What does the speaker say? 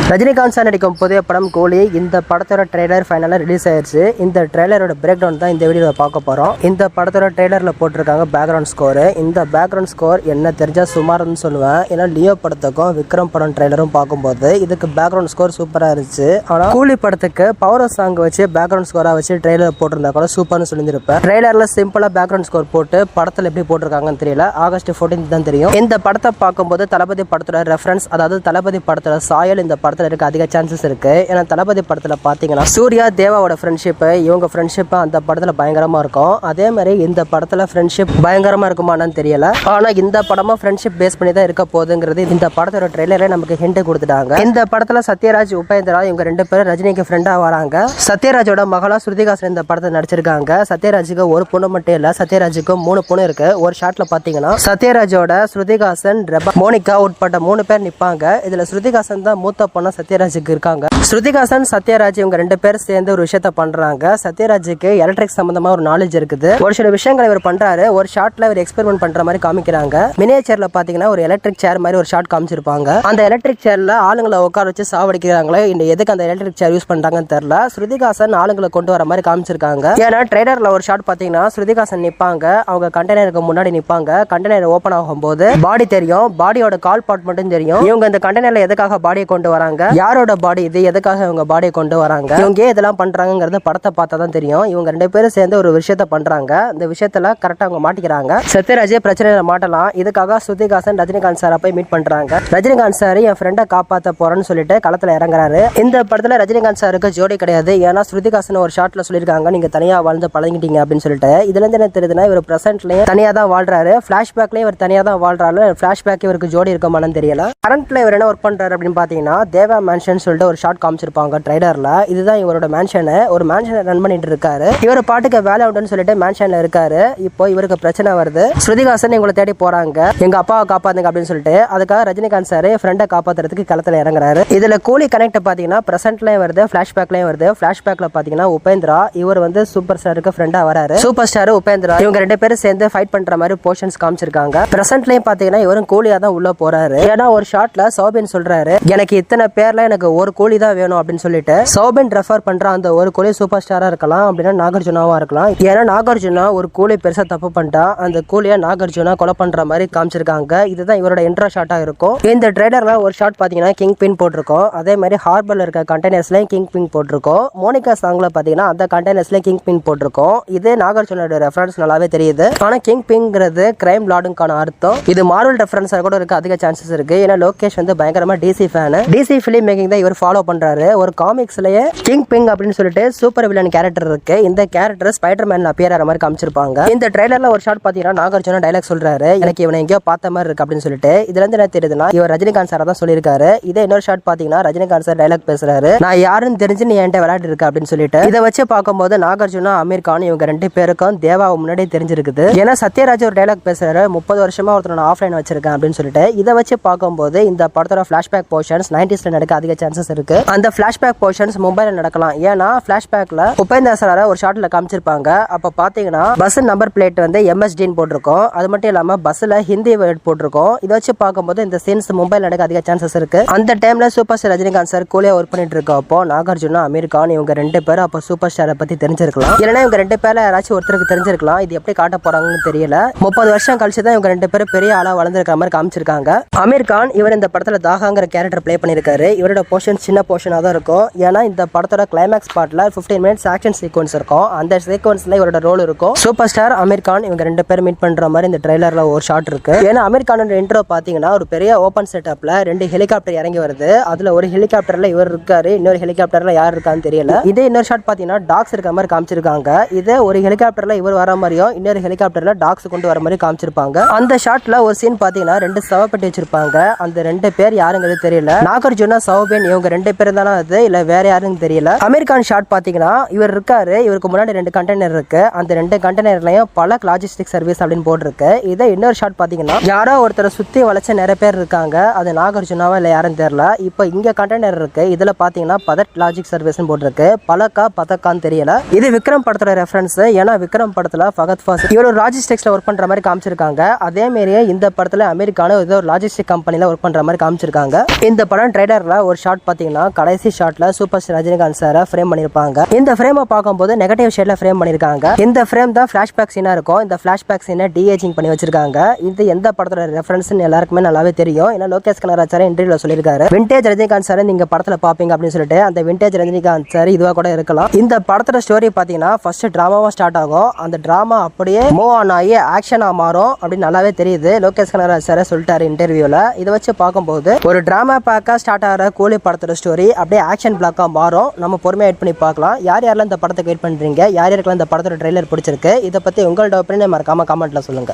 Rajinikanth sir நடிக்கும் புதிய படம் கூலி. இந்த படத்தோட ட்ரெய்லர் ஃபைனலாக ரிலீஸ் ஆயிடுச்சு. இந்த ட்ரெய்லரோட பிரேக் டவுன் தான் இந்த வீடியோவில் பார்க்க போகிறோம். இந்த படத்தோட ட்ரெய்லரில் போட்டிருக்காங்க பேக்ரவுண்ட் ஸ்கோர். இந்த பேக்ரவுண்ட் ஸ்கோர் என்ன தெரிஞ்சால் சுமார்னு சொல்லுவேன். ஏன்னா லியோ படத்துக்கும் விக்ரம் படம் ட்ரெய்லரும் பார்க்கும்போது இதுக்கு பேக்ரவுண்ட் ஸ்கோர் சூப்பராக இருந்துச்சு. ஆனால் கூலி படத்துக்கு பவர் சாங் வச்சு பேக்ரவுண்ட் ஸ்கோராக வச்சு ட்ரெய்லர் போட்டிருந்தா கூட சூப்பர்னு சொல்லியிருப்பேன். ட்ரெய்லரில் சிம்பிளாக பேக்ரவுண்ட் ஸ்கோர் போட்டு படத்தில் எப்படி போட்டிருக்காங்கன்னு தெரியல. ஆகஸ்ட் 14 தான் தெரியும். இந்த படத்தை பார்க்கும்போது தளபதி படத்தோட ரெஃபரன்ஸ், அதாவது தளபதி படத்தோட சாயல் இந்த படத்தில் இருக்க அதிக சான்சஸ் இருக்கு. ஏன்னா தளபதி படத்தில் பார்த்தீங்கன்னா சூர்யா தேவாவோட ஃப்ரெண்ட்ஷிப், இவங்க ஃப்ரெண்ட்ஷிப் அந்த படத்தில் பயங்கரமா இருக்கும். அதே மாதிரி இந்த படத்தில் ஃப்ரெண்ட்ஷிப் பயங்கரமா இருக்குமான்னு தெரியல. ஆனா இந்த படமும் ஃப்ரெண்ட்ஷிப் பேஸ் பண்ணி தான் இருக்க போகுதுங்கிறது இந்த படத்தோட ட்ரெய்லரே நமக்கு ஹிண்ட் கொடுத்துட்டாங்க. இந்த படத்தில் சத்யராஜ், உபேந்திரா இவங்க 2 பேரும் ரஜினிக்கு ஃப்ரெண்டா வராங்க. சத்யராஜோட மகளா ஸ்ருதிகாசன் இந்த படத்தை நடிச்சிருக்காங்க. சத்யராஜுக்கு ஒரு பொண்ணு மட்டும் இல்ல, சத்யராஜுக்கு 3 பொண்ணு இருக்கு. ஒரு ஷாட்ல பாத்தீங்கன்னா சத்யராஜோட ஸ்ருதிகாசன், மோனிகா உட்பட்ட 3 பேர் நிப்பாங்க. இதுல ஸ்ருதிகாசன் தான் மூத்த பொண்ணா சத்யராஜுக்கு இருக்காங்க. ஸ்ருதிகாசன், சத்யராஜ் இவங்க 2 பேர் சேர்ந்து ஒரு விஷயத்த பண்றாங்க. சத்யராஜுக்கு எலக்ட்ரிக் சம்பந்தமா ஒரு நாலேஜ் இருக்குது. ஒரு சில விஷயங்களை இவர் பண்றாரு. ஒரு ஷாட்ல இவர் எக்ஸ்பெரிமெண்ட் பண்ற மாதிரி காமிக்கிறாங்க. மினியேச்சர்ல பாத்தீங்கன்னா ஒரு எலக்ட்ரிக் சேர் மாதிரி ஒரு ஷாட் காமிச்சிருப்பாங்க. அந்த எலக்ட்ரிக் சேர்ல ஆளுங்களை உட்கார வச்சு சாவடிக்கிறாங்களே, இந்த எதுக்கு அந்த எலக்ட்ரிக் சேர் யூஸ் பண்றாங்கன்னு தெரியல. ஸ்ருதிகாசன் ஆளுங்களை கொண்டு வர மாதிரி காமிச்சிருக்காங்க. ஏன்னா ட்ரெய்லர்ல ஒரு ஷாட் பாத்தீங்கன்னா ஸ்ருதிகாசன் நிப்பாங்க, அவங்க கண்டெய்னருக்கு முன்னாடி நிப்பாங்க. கண்டெய்னர் ஓபன் ஆகும் போது பாடி தெரியும், பாடியோட கால் பார்ட் மட்டும் தெரியும். இவங்க இந்த கண்டெய்னர்ல எதுக்காக பாடியை கொண்டு வராங்க, யாரோட பாடி இது, எதுக்காக இவங்க பாடியை கொண்டு வராங்க, இவங்க இதெல்லாம் பண்றாங்கிறத படத்தை பார்த்தா தான் தெரியும். இவங்க 2 பேரும் சேர்ந்து ஒரு விஷயத்த பண்றாங்க. இந்த விஷயத்துல கரெக்டா அவங்க மாட்டிக்கிறாங்க. சத்யராஜே பிரச்சனையில மாட்டலாம். இதுக்காக ஸ்ருதிகாசன் ரஜினிகாந்த் சாரை போய் மீட் பண்றாங்க. ரஜினிகாந்த் சார் என் ஃப்ரெண்டை காப்பாத்த போறேன்னு சொல்லிட்டு களத்துல இறங்குறாரு. இந்த படத்துல ரஜினிகாந்த் சாருக்கு ஜோடி கிடையாது. ஏன்னா ஸ்ருதிகாசன் ஒரு ஷாட்ல சொல்லியிருக்காங்க, நீங்க தனியா வாழ்ந்து பழகிட்டீங்க அப்படின்னு சொல்லிட்டு. இதுல இருந்து என்ன தெரியுதுன்னா இவர் பிரசன்ட்லயும் தனியா தான் வாழ்றாரு, பிளாஷ்பேக்லயும் இவர் தனியா தான் வாழ்றாரு. பிளாஷ்பேக் இவருக்கு ஜோடி இருக்குமான்னு தெரியல. கரண்ட்ல இவர் என்ன ஒர்க் பண்றாரு அப்படின்னு பாத்தீங்கன்னா தேவா மேன்ஷன் சொல்லிட்டு ஒரு ஷாட் காமிச்சிருப்பாங்க ட்ரைலர்ல. இதுதான் இவரோட மேன்ஷன். ஒரு மேன்ஷனை ரன் பண்ணிட்டு இருக்காரு. இவர் பாட்டுக்கு வேலை உண்டுன்னு சொல்லிட்டு மேன்ஷன்ல இருக்காரு. இப்போ இவருக்கு பிரச்சனை வருது. ஸ்ருதிகாசன் இவங்களை தேடி போறாங்க, எங்க அப்பாவை காப்பாத்துங்க அப்படின்னு சொல்லிட்டு. அதுக்காக ரஜினிகாந்த் சார் ஃப்ரெண்டை காப்பாத்துறதுக்கு களத்துல இறங்குறாரு. இதுல கூலி கனெக்ட் பாத்தீங்கன்னா பிரசன்ட்லயும் வருது, பிளாஷ்பேக்லயும் வருது. பிளாஷ்பேக்ல பாத்தீங்கன்னா உபேந்திரா இவர் வந்து சூப்பர் ஸ்டாருக்கு ஃப்ரெண்டா வராரு. சூப்பர் ஸ்டார் உபேந்திரா இவங்க 2 பேரும் சேர்ந்து ஃபைட் பண்ற மாதிரி போர்ஷன்ஸ் காமிச்சிருக்காங்க. பிரசன்ட்லயும் பாத்தீங்கன்னா இவரும் கூலியா தான் உள்ள போறாரு. ஏன்னா ஒரு ஷாட்ல சௌபின் சொல்றாரு, எனக்கு இத்தனை பேர்ல எனக்கு ஒரு கூலி தான் வேணும் அப்படின்னு சொல்லிட்டு சௌபின் ரெஃபர் பண்ற அந்த ஒரு கூலி சூப்பர் ஸ்டாரா இருக்கலாம், அப்படின்னா நாகார்ஜுனாவா இருக்கலாம். ஏன்னா நாகார்ஜுனா ஒரு கூலி பெருசா தப்பு பண்ணிட்டா அந்த கூலியை நாகார்ஜுனா கொலை பண்ற மாதிரி காமிச்சிருக்காங்க. இதுதான் இவரோட இன்ட்ரோ ஷாட்டா இருக்கும். இந்த ட்ரெய்லர்ல ஒரு ஷாட் பாத்தீங்கன்னா கிங் பின் போட்டிருக்கோம். அதே மாதிரி ஹார்பர்ல இருக்க கண்டெய்னர்ஸ்லயும் கிங் பின் போட்டிருக்கோம். மோனிகா சாங்ல பாத்தீங்கன்னா அந்த கண்டெய்னர்ஸ்லயும் கிங் பின் போட்டிருக்கோம். இது நாகார்ஜுனோட ரெஃபரன்ஸ் நல்லாவே தெரியுது. ஆனா கிங் பின்ங்கிறது கிரைம் லார்டுக்கான அர்த்தம். இது மார்வல் ரெஃபரன்ஸா கூட இருக்க அதிக சான்சஸ் இருக்கு. ஏன்னா லோகேஷ் வந்து பயங்கரமா DC fan. DC film making தான் இவர் ஃபாலோ பண்றாரு. ஒரு காமிக்ஸ்லயே கிங் பிங் அப்படின்னு சொல்லிட்டு சூப்பர் வில்லன் கேரக்டர் இருக்கு. இந்த கேரக்டர் ஸ்பைடர்மேன்ல அப்பியர் ஆற மாதிரி காமிச்சிருப்பாங்க. இந்த ட்ரெய்லர்ல ஒரு ஷாட் பாத்தீங்கன்னா நாகார்ஜுனா டைலாக் சொல்றாரு, எனக்கு இவனை எங்கேயோ பார்த்த மாதிரி இருக்கு அப்படின்னு சொல்லிட்டு. இதுல இருந்து என்ன தெரியுதுன்னா இவர் ரஜினிகாந்த் சார் தான் சொல்லியிருக்காரு. இதே இன்னொரு ஷாட் பாத்தீங்கன்னா ரஜினிகாந்த் சார் டைலாக் பேசுறாரு, நான் யாருன்னு தெரிஞ்சு நீ என்கிட்ட விளையாட்டு இருக்கு அப்படின்னு சொல்லிட்டு. இதை வச்சு பார்க்கும்போது நாகார்ஜுனா, அமீர் கான் இவங்க 2 பேருக்கும் தேவா முன்னாடி தெரிஞ்சிருக்குது. ஏன்னா சத்யராஜ் ஒரு டைலாக் பேசுறாரு, 30 வருஷமா ஒருத்தர் நான் ஆஃப்லைன் வச்சிருக்கேன் அப்படின்னு சொல்லிட்டு. இதை வச்சு பார்க்கும்போது இந்த படத்தோட பிளாஷ்பேக் போர்ஷன்ஸ் 90s நடக்க அதிக சான்சஸ் இருக்கு. அந்த பிளாஷ்பேக் போர்ஷன்ஸ் மும்பைல நடக்கலாம். ஏன்னா பிளாஷ்பேக்ல உபேந்திரா சார ஒரு ஷாட்ல காமிச்சிருப்பாங்க. அப்ப பாத்தீங்கன்னா பஸ் நம்பர் பிளேட் வந்து MSDன்னு போட்டிருக்கோம். அது மட்டும் இல்லாம பஸ்ல ஹிந்தி வேர்ட் போட்டிருக்கோம். இதை வச்சு பார்க்கும்போது இந்த சீன்ஸ் மும்பைல நடக்க அதிக சான்சஸ் இருக்கு. அந்த டைம்ல சூப்பர் ஸ்டார் ரஜினிகாந்த் சார் கூலியா ஒர்க் பண்ணிட்டு இருக்கப்போ நாகார்ஜுனா, அமீர் கான் இவங்க 2 பேரும் அப்ப சூப்பர் ஸ்டாரை பத்தி தெரிஞ்சிருக்கலாம். இல்லைன்னா இவங்க 2 பேர்ல யாராச்சும் ஒருத்தருக்கு தெரிஞ்சிருக்கலாம். இது எப்படி காட்ட போறாங்கன்னு தெரியல. 30 வருஷம் கழிச்சு தான் இவங்க 2 பேரும் பெரிய ஆளா வளர்ந்துருக்கிற மாதிரி காமிச்சிருக்காங்க. அமீர் கான் இவர் இந்த படத்துல தாகாங்கிற கேரக்டர் பிளே பண்ணிருக்காரு. இவரோட போர்ஷன் சின்ன போர்ஷனா தான் இருக்கும். ஏன்னா இந்த படத்தோட கிளைமேக்ஸ் பார்ட்ல 15 மினிட்ஸ் ஆக்ஷன் சீக்வன்ஸ் இருக்கும். அந்த சீக்வன்ஸ்ல இவரோட ரோல் இருக்கும். சூப்பர் ஸ்டார், அமீர் கான் இவங்க 2 பேரும் மீட் பண்ற மாதிரி இந்த ட்ரெய்லர்ல ஒரு ஷாட் இருக்கு. ஏன்னா அமீர் கானோட இன்ட்ரோ பாத்தீங்கன்னா ஒரு பெரிய ஓபன் செட்டப்ல 2 ஹெலிகாப்டர் இறங்கி வருது. அதுல ஒரு ஹெலிகாப்டர்ல இவர் இருக்காரு, இன்னொரு ஹெலிகாப்டர்ல யார் இருக்கான்னு தெரியல. இதே இன்னொரு ஷாட் பாத்தீங்கன்னா டாக்ஸ் இருக்க மாதிரி காமிச்சிருக்காங்க. இதே ஒரு ஹெலிகாப்டர்ல இவர் வர மாதிரியும் இன்னொரு ஹெலிகாப்டர்ல டாக்ஸ் கொண்டு வர மாதிரி காமிச்சிருப்பாங்க. அந்த ஷாட்ல ஒரு சீன் பாத்தீங்கன்னா 2 சவப்பட்டி வச்சிருப்பாங்க. அந்த 2 பேர் யாருங்கிறது தெரியல. நாகார்ஜுனா, சௌபின் இவங்க 2 பேர் தானே அது இல்ல வேற யாருன்னு தெரியல. அமெரிக்கான் ஷாட் பாத்தீங்கன்னா இவர் இருக்காரு, இவருக்கு முன்னாடி 2 கண்டெய்னர் இருக்கு. அந்த 2 கண்டெய்னர்லயும் பல லாஜிஸ்டிக் சர்வீஸ் அப்படின்னு போட்டிருக்கு. இதை இன்னொரு ஷாட் பாத்தீங்கன்னா யாரோ ஒருத்தரை சுத்தி வளைச்ச நிறைய பேர் இருக்காங்க. அது நாகார்ஜுனாவா இல்ல யாருன்னு தெரியல. இப்போ இங்க கண்டெய்னர் இருக்கு, இதுல பாத்தீங்கன்னா பதட் லாஜிக் சர்வீஸ் போட்டிருக்கு. பதக்கான்னு தெரியல. இது விக்ரம் படத்தோட ரெஃபரன்ஸ். ஏன்னா விக்ரம் படத்துல ஃபகத் ஃபாசில் இவர் ஒரு லாஜிஸ்டிக்ஸ்ல ஒர்க் பண்ற மாதிரி காமிச்சிருக்காங்க. அதே மாதிரியே இந்த படத்துல அமெரிக்கான ஏதோ ஒரு லாஜிஸ்டிக் கம்பெனில ஒர்க் பண்ற மாதிரி காமிச்சிருக்காங்க. இந்த படம் ட்ரைலர்ல ஒரு ஷாட் பாத்தீங்கன்னா கடைசி ஷாட்ல சூப்பர் ஸ்டார் ரஜினிகாந்த் சாரை ஃப்ரேம் பண்ணிருப்பாங்க. இந்த ஃப்ரேமை பார்க்கும்போது நெகட்டிவ் ஷேட்ல ஃப்ரேம் பண்ணிருக்காங்க. இந்த ஃப்ரேம் தான் ஃபிளாஷ்பேக் சீனா இருக்கும். இந்த ஃபிளாஷ்பேக் சீனை டிஏஜிங் பண்ணி வச்சிருக்காங்க. இது எந்த படத்தோட ரெஃபரன்ஸ்னு எல்லாருக்குமே நல்லாவே தெரியும். ஏன்னா லோகேஷ் கனகராஜ் சார் இன்டர்வியூல சொல்லியிருக்காரு, விண்டேஜ் ரஜினிகாந்த் சார் நீங்க படத்துல பாப்பீங்க அப்படின்னு சொல்லிட்டு. அந்த விண்டேஜ் ரஜினிகாந்த் சார் இதுவா கூட இருக்கலாம். இந்த படத்தோட ஸ்டோரி பாத்தீங்கன்னா ஃபர்ஸ்ட் டிராமாவா ஸ்டார்ட் ஆகும். அந்த டிராமா அப்படியே மூவ் ஆன் ஆகி ஆக்ஷனா மாறும் அப்படின்னு நல்லாவே தெரியுது. லோகேஷ் கனகராஜ் சார் சொல்லிட்டாரு இன்டர்வியூல. இதை வச்சு பார்க்கும்போது ஒரு டிராமா பேக்கா ஸ்டார்ட் ஆகிற கூலி படத்தோட ஸ்டோரி அப்படியே ஆக்ஷன் பிளாக்கா மாறும். நம்ம பொறுமையா வெயிட் பண்ணி பார்க்கலாம். யார் யாரெல்லாம் இந்த படத்தை வெயிட் பண்றீங்க, யார் யாருக்கெல்லாம் இந்த படத்தோட ட்ரெய்லர் பிடிச்சிருக்கு, இதை பத்தி உங்களோட ஒப்பீனியன் மறக்காம கமெண்ட்ல சொல்லுங்க.